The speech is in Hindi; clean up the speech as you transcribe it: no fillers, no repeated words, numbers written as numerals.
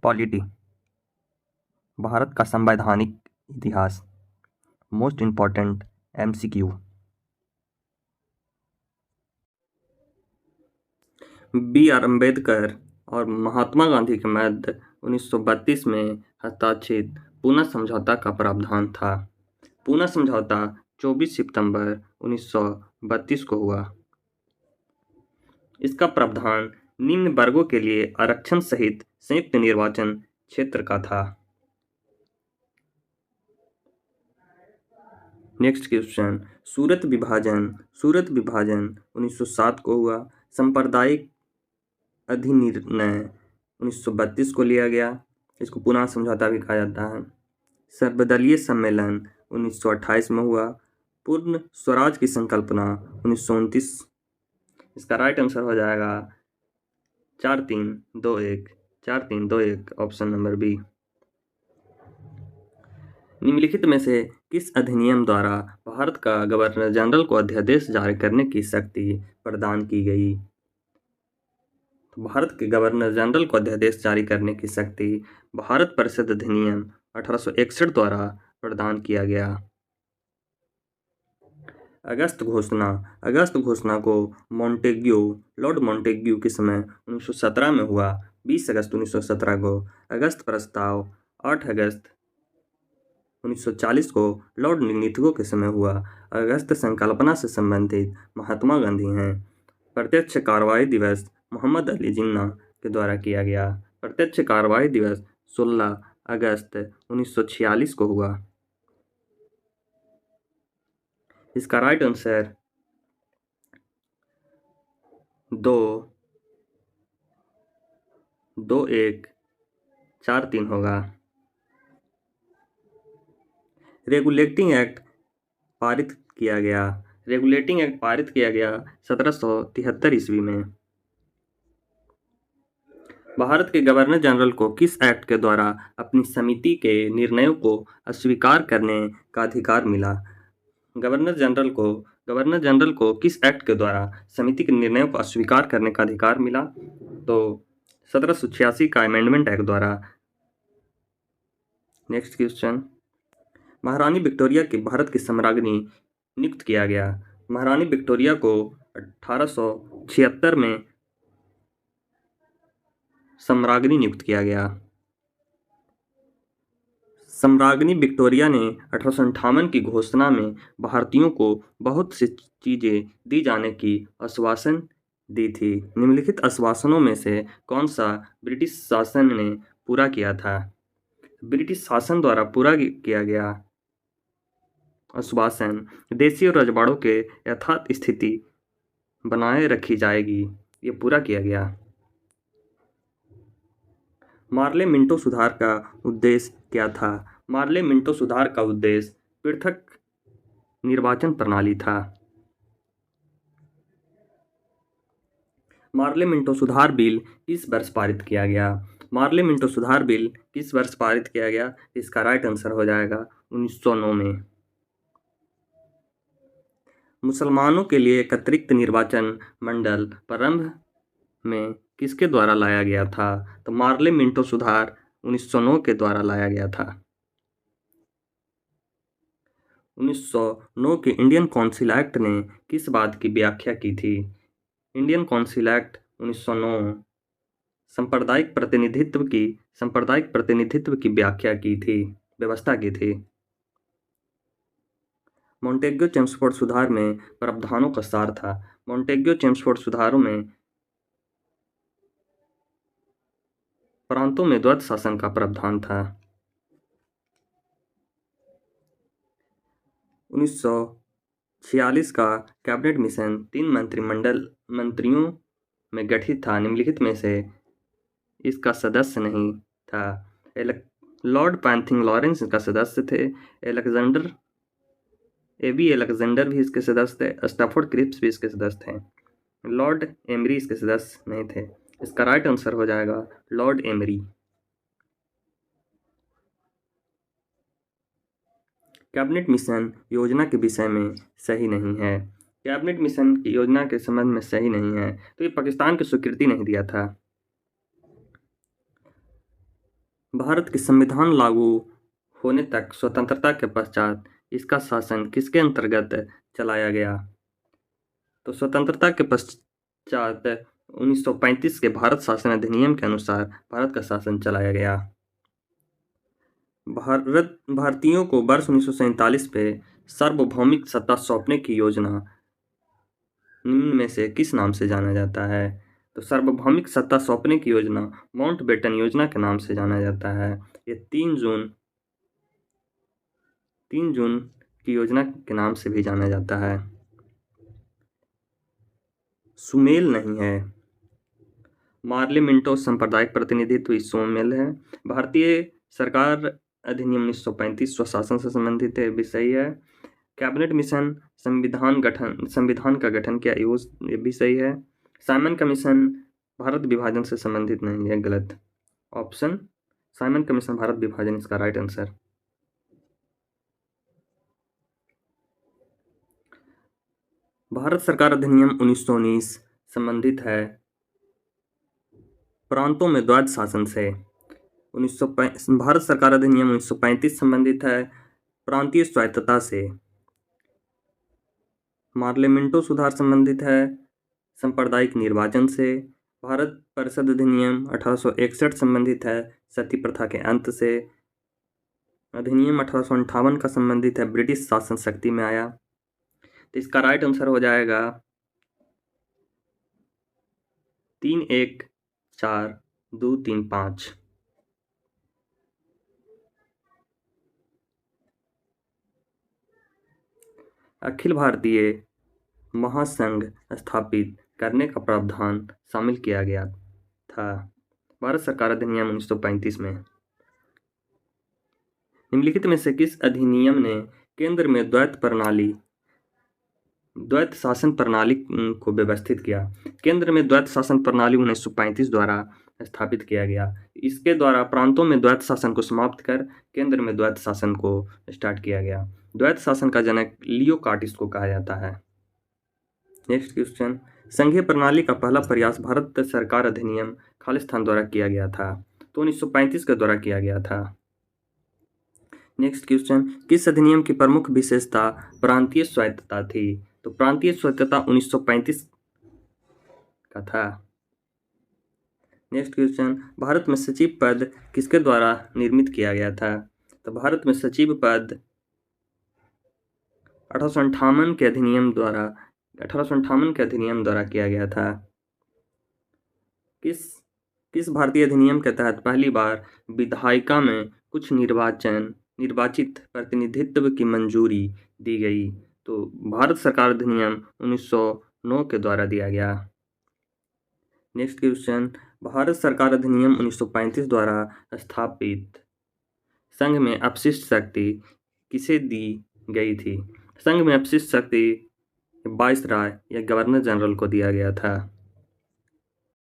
पॉलिटी, भारत का संवैधानिक इतिहास, most important MCQ। B.R. Ambedkar और महात्मा गांधी के मध्य 1932 में हस्ताक्षरित पूना समझौता का प्रावधान था। पूना समझौता 24 सितंबर 1932 को हुआ। इसका प्रावधान निम्न वर्गों के लिए आरक्षण सहित संयुक्त निर्वाचन क्षेत्र का था। नेक्स्ट क्वेश्चन, सूरत विभाजन 1907 को हुआ। सांप्रदायिक अधिनिर्णय 1932 को लिया गया। इसको पुनः समझौता भी कहा जाता है। सर्वदलीय सम्मेलन 1928 में हुआ। पूर्ण स्वराज की संकल्पना 1929। इसका राइट आंसर हो जाएगा 4321 ऑप्शन नंबर बी। निम्नलिखित में से किस अधिनियम द्वारा भारत का गवर्नर जनरल को अध्यादेश जारी करने की शक्ति प्रदान की गई? तो भारत के गवर्नर जनरल को अध्यादेश जारी करने की शक्ति भारत परिषद अधिनियम 1861 द्वारा प्रदान किया गया। अगस्त घोषणा को लॉर्ड मॉन्टेग्यू के समय 1917 में हुआ। 20 अगस्त 1917 को। अगस्त प्रस्ताव 8 अगस्त 1940 को लॉर्ड निगथिगो के समय हुआ। अगस्त संकल्पना से संबंधित महात्मा गांधी हैं। प्रत्यक्ष कार्रवाई दिवस मोहम्मद अली जिन्ना के द्वारा किया गया। प्रत्यक्ष कार्रवाई दिवस 16 अगस्त 1946 को हुआ। इसका राइट आंसर 2143 होगा। रेगुलेटिंग एक्ट पारित किया गया 1773 ईस्वी में। भारत के गवर्नर जनरल को किस एक्ट के द्वारा अपनी समिति के निर्णयों को अस्वीकार करने का अधिकार मिला? गवर्नर जनरल को किस एक्ट के द्वारा समिति के निर्णयों को अस्वीकार करने का अधिकार मिला? तो 1786 का अमेंडमेंट एक्ट द्वारा। नेक्स्ट क्वेश्चन, महारानी विक्टोरिया की भारत की सम्राज्ञी नियुक्त किया गया। महारानी विक्टोरिया को 1876 में सम्राज्ञी नियुक्त किया गया। सम्राज्ञी विक्टोरिया ने 1858 की घोषणा में भारतीयों को बहुत सी चीजें दी जाने की आश्वासन दी थी। निम्नलिखित आश्वासनों में से कौन सा ब्रिटिश शासन ने पूरा किया था? ब्रिटिश शासन द्वारा पूरा किया गया आश्वासन देशी और रजवाड़ों के यथार्थ स्थिति बनाए रखी जाएगी, ये पूरा किया गया। मार्ले मिंटो सुधार का उद्देश्य क्या था? मार्ले मिंटो सुधार का उद्देश्य पृथक निर्वाचन प्रणाली था। मार्ले मिंटो सुधार बिल किस वर्ष पारित किया गया? मार्ले मिंटो सुधार बिल किस वर्ष पारित किया गया? इसका राइट आंसर हो जाएगा 1909 में। मुसलमानों के लिए एक अतिरिक्त निर्वाचन मंडल प्रारंभ में किसके द्वारा लाया गया था? तो मार्ले मिंटो सुधार 1909 के द्वारा लाया गया था। 1909 के इंडियन काउंसिल एक्ट ने किस बात की व्याख्या की थी? इंडियन काउंसिल एक्ट 1909 सांप्रदायिक प्रतिनिधित्व की व्याख्या की थी, व्यवस्था की थी। मॉन्टेग्यू चेम्सफोर्ड सुधार में प्रावधानों का सार था। मॉन्टेग्यू चेम्सफोर्ड सुधारों में प्रांतों में द्वैत शासन का प्रावधान था। 1946 का कैबिनेट मिशन 3 मंत्रियों में गठित था। निम्नलिखित में से इसका सदस्य नहीं था। लॉर्ड पैंथिंग लॉरेंस इसका सदस्य थे। अलेक्जेंडर भी इसके सदस्य थे। स्टैफोर्ड क्रिप्स भी इसके सदस्य थे। लॉर्ड एमरी इसके सदस्य नहीं थे। इसका राइट आंसर हो जाएगा लॉर्ड एमरी। कैबिनेट मिशन योजना के विषय में सही नहीं है। कैबिनेट मिशन की योजना के संबंध में सही नहीं है, तो ये पाकिस्तान की स्वीकृति नहीं दिया था। भारत के संविधान लागू होने तक स्वतंत्रता के पश्चात इसका शासन किसके अंतर्गत चलाया गया? तो स्वतंत्रता के पश्चात 1935 के भारत शासन अधिनियम के अनुसार भारत का शासन चलाया गया। भारतीयों को वर्ष 1947 में सार्वभौमिक सत्ता सौंपने की योजना निम्न में से किस नाम से जाना जाता है? तो सार्वभौमिक सत्ता सौंपने की योजना माउंटबेटन योजना के नाम से जाना जाता है। ये 3 जून की योजना के नाम से भी जाना जाता है। सुमेल नहीं है, मार्ले मिंटो सांप्रदायिक प्रतिनिधित्व सुमेल है। भारतीय सरकार अधिनियम 1935 स्वशासन से संबंधित है, भी सही है। कैबिनेट मिशन संविधान का गठन किया, ये भी सही है। साइमन कमीशन भारत विभाजन से संबंधित नहीं है, गलत ऑप्शन। साइमन कमीशन भारत विभाजन इसका राइट आंसर। भारत सरकार अधिनियम 1919 संबंधित है प्रांतों में द्वैध शासन से। भारत सरकार अधिनियम 1935 संबंधित है प्रांतीय स्वायत्तता से। पार्लियामेंटो सुधार संबंधित है सांप्रदायिक निर्वाचन से। भारत परिषद अधिनियम 1861 संबंधित है सती प्रथा के अंत से। अधिनियम 1858 का संबंधित है ब्रिटिश शासन शक्ति में आया। तो इसका राइट आंसर हो जाएगा 3, 1, 4, 2, 3, 5। अखिल भारतीय महासंघ स्थापित करने का प्रावधान शामिल किया गया था भारत सरकार अधिनियम 1935 में। निम्नलिखित में से किस अधिनियम ने केंद्र में द्वैत शासन प्रणाली को व्यवस्थित किया? केंद्र में द्वैत शासन प्रणाली 1935 द्वारा स्थापित किया गया। इसके द्वारा प्रांतों में द्वैत शासन को समाप्त कर केंद्र में द्वैत शासन को स्टार्ट किया गया। द्वैत शासन का जनक लियो कार्टिस को कहा जाता है। नेक्स्ट क्वेश्चन, संघीय प्रणाली का पहला प्रयास भारत सरकार अधिनियम खालिस्तान द्वारा किया गया था, तो 1935 के द्वारा किया गया था। नेक्स्ट क्वेश्चन, किस अधिनियम की प्रमुख विशेषता प्रांतीय स्वायत्तता थी? तो प्रांतीय स्वायत्तता 1935 का था। नेक्स्ट क्वेश्चन, भारत में सचिव पद किसके द्वारा निर्मित किया गया था? तो भारत में सचिव पद 1858 के अधिनियम द्वारा किया गया था। किस भारतीय अधिनियम के तहत पहली बार विधायिका में कुछ निर्वाचित प्रतिनिधित्व की मंजूरी दी गई? तो भारत सरकार अधिनियम 1909 के द्वारा दिया गया। नेक्स्ट क्वेश्चन, भारत सरकार अधिनियम 1935 द्वारा स्थापित संघ में अपशिष्ट शक्ति किसे दी गई थी? संघ में अपशिष्ट शक्ति वाइसराय या गवर्नर जनरल को दिया गया था।